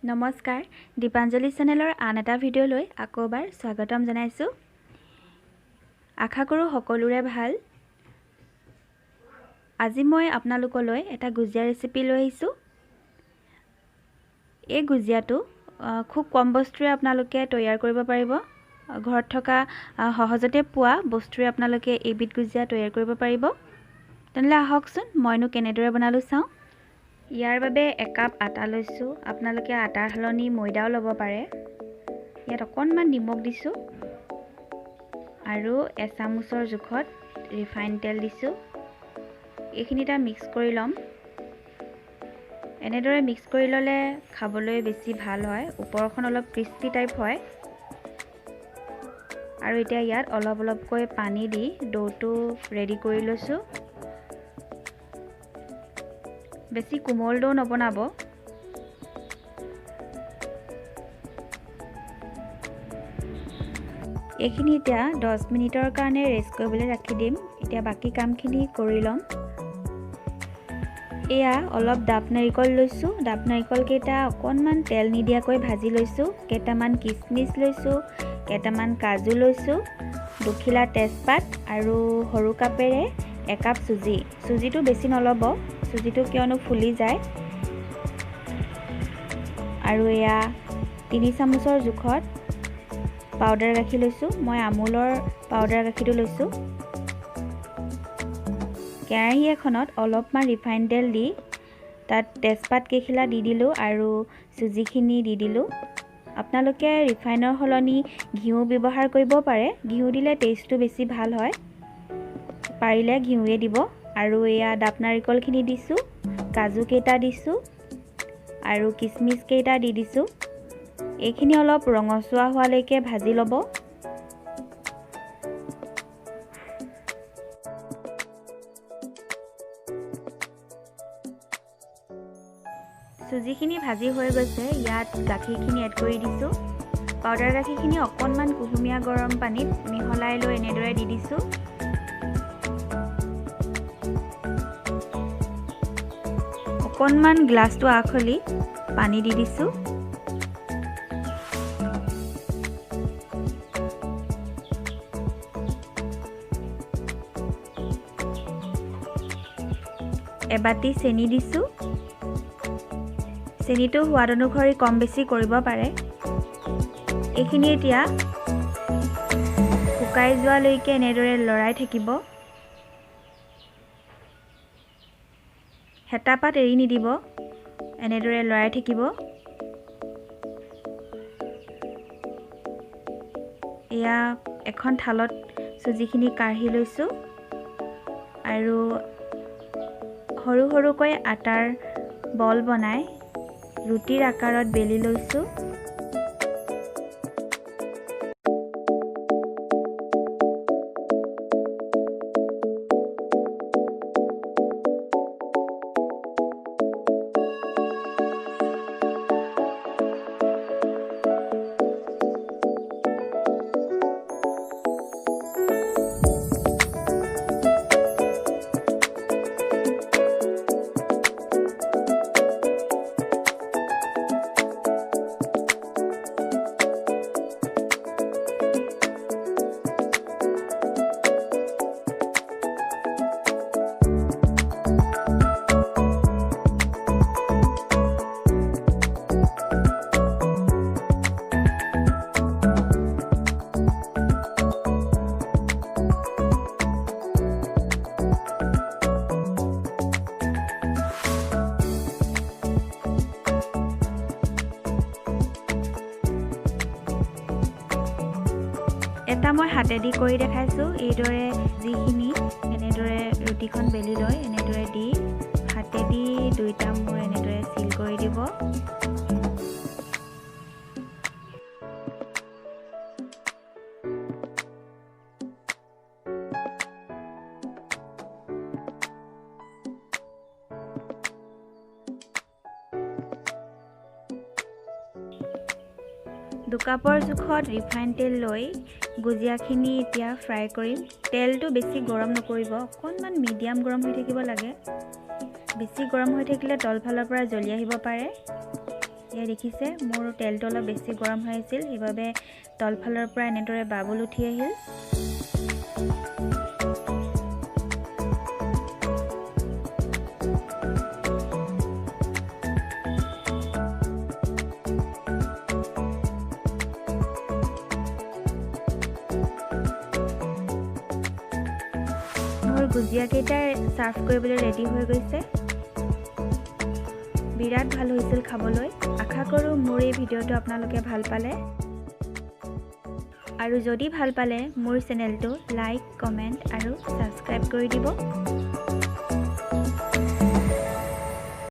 নমস্কাৰ দীপাঞ্জলি চেনেলৰ আন এটা ভিডিঅ'লৈ আকৌ এবাৰ স্বাগতম জনাইছোঁ। আশা কৰোঁ সকলোৰে ভাল। আজি মই আপোনালোকলৈ এটা গুজিয়া ৰেচিপি লৈ আহিছোঁ। এই গুজিয়াটো খুব কম বস্তুৰে আপোনালোকে তৈয়াৰ কৰিব পাৰিব। ঘৰত থকা সহজতে পোৱা বস্তুৰে আপোনালোকে এইবিধ গুজিয়া তৈয়াৰ কৰিব পাৰিব। তেনেহ'লে আহকচোন মইনো কেনেদৰে বনালোঁ চাওঁ। ইয়াৰ বাবে একাপ আটা লৈছোঁ। আপোনালোকে আটাৰ সলনি ময়দাও ল'ব পাৰে। ইয়াত অকণমান নিমখ দিছোঁ আৰু এচামুচৰ জোখত ৰিফাইন তেল দিছোঁ। এইখিনি এটা মিক্স কৰি ল'ম। এনেদৰে মিক্স কৰি ল'লে খাবলৈ বেছি ভাল হয়, ওপৰখন অলপ ক্ৰিস্পি টাইপ হয়। আৰু এতিয়া ইয়াত অলপ অলপকৈ পানী দি ডোটো ৰেডি কৰি লৈছোঁ। বেছি কোমল ডো নবনাব। এইখিনি এতিয়া 10 মিনিটৰ কাৰণে ৰেষ্ট কৰিবলৈ ৰাখি দিম। এতিয়া বাকী কামখিনি কৰি ল'ম। এয়া অলপ ডাব নাৰিকল লৈছোঁ। ডাব নাৰিকলকেইটা অকণমান তেল নিদিয়াকৈ ভাজি লৈছোঁ। কেইটামান কিচমিচ লৈছোঁ, কেইটামান কাজু লৈছোঁ, দুখিলা তেজপাত আৰু সৰু কাপেৰে একাপ চুজি। চুজিটো বেছি নল'ব, চুজিটো কিয়নো ফুলি যায়। আৰু এয়া 3 চামুচৰ জোখত পাউডাৰ গাখীৰ লৈছোঁ। মই আমুলৰ পাউডাৰ গাখীৰটো লৈছোঁ। কেৰাহী এখনত অলপমান ৰিফাইন তেল দি তাত তেজপাত কেইখিলা দি দিলোঁ আৰু চুজিখিনি দি দিলোঁ। আপোনালোকে ৰিফাইনৰ সলনি ঘিউ ব্যৱহাৰ কৰিব পাৰে। ঘিউ দিলে টেষ্টটো বেছি ভাল হয়। পাৰিলে ঘিউৱে দিব। আৰু এয়া ডাব নাৰিকলখিনি দিছোঁ, কাজু কেইটা দিছোঁ আৰু কিচমিচ কেইটা দি দিছোঁ। এইখিনি অলপ ৰঙচুৱা হোৱালৈকে ভাজি ল'ব। চুজিখিনি ভাজি হৈ গৈছে। ইয়াত গাখীৰখিনি এড কৰি দিছোঁ। পাউডাৰ গাখীৰখিনি অকণমান কুহুমীয়া গৰম পানীত মিহলাই লৈ এনেদৰে দি দিছোঁ। অকণমান গ্লাছটো আখলি পানী দি দিছোঁ। এবাটি চেনি দিছোঁ। চেনিটো সোৱাদ অনুসৰি কম বেছি কৰিব পাৰে। এইখিনি এতিয়া শুকাই যোৱালৈকে এনেদৰে লৰাই থাকিব। হেতাপাত এৰি নিদিব, এনেদৰে লৰাই থাকিব। এয়া এখন থালত চুজিখিনি কাঢ়ি লৈছোঁ আৰু সৰু সৰুকৈ আটাৰ বল বনাই ৰুটিৰ আকাৰত বেলি লৈছোঁ। এটা মই হাতেদি কৰি দেখাইছোঁ। এইদৰে যিখিনি এনেদৰে ৰুটিখন বেলি লৈ এনেদৰে দি হাতেদি দুইটা মূৰ এনেদৰে চিল কৰি দিব। দুকাপৰ জোখত ৰিফাইন তেল লৈ গুজিয়াখিনি এতিয়া ফ্ৰাই কৰিম। তেলটো বেছি গৰম নকৰিব, অকণমান মিডিয়াম গৰম হৈ থাকিব লাগে। বেছি গৰম হৈ থাকিলে তলফালৰ পৰা জ্বলি আহিব পাৰে। এয়া দেখিছে মোৰ তেলটো অলপ বেছি গৰম হৈ আছিল, সেইবাবে তলফালৰ পৰা এনেদৰে বাবুল উঠি আহিল। মোৰ গুজিয়াকেইটা চাৰ্ভ কৰিবলৈ ৰেডি হৈ গৈছে। বিৰাট ভাল হৈছিল খাবলৈ। আশা কৰোঁ মোৰ এই ভিডিঅ'টো আপোনালোকে ভাল পালে, আৰু যদি ভাল পালে মোৰ চেনেলটো লাইক, কমেণ্ট আৰু ছাবস্ক্ৰাইব কৰি দিব।